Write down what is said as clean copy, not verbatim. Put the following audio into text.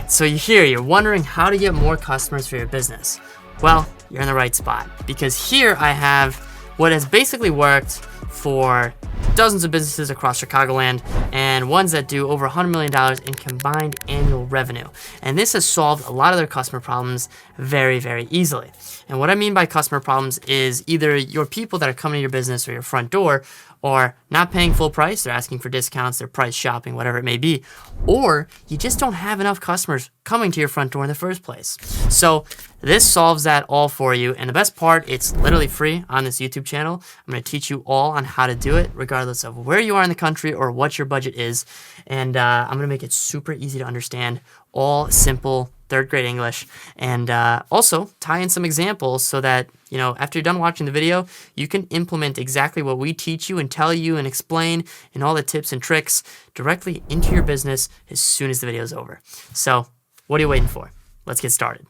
right, so you're wondering how to get more customers for your business. Well, you're in the right spot, because here I have what has basically worked for dozens of businesses across Chicagoland and ones that do over $100 million in combined annual revenue. And this has solved a lot of their customer problems very, very easily. And what I mean by customer problems is either your people that are coming to your business or your front door are not paying full price, they're asking for discounts, they're price shopping, whatever it may be, or you just don't have enough customers coming to your front door in the first place. So this solves that all for you. And the best part, it's literally free on this YouTube channel. I'm going to teach you all on how to do it, regardless of where you are in the country or what your budget is. And I'm going to make it super easy to understand, all simple, third grade English, and also tie in some examples so that, after you're done watching the video, you can implement exactly what we teach you and tell you and explain and all the tips and tricks directly into your business as soon as the video is over. So what are you waiting for? Let's get started.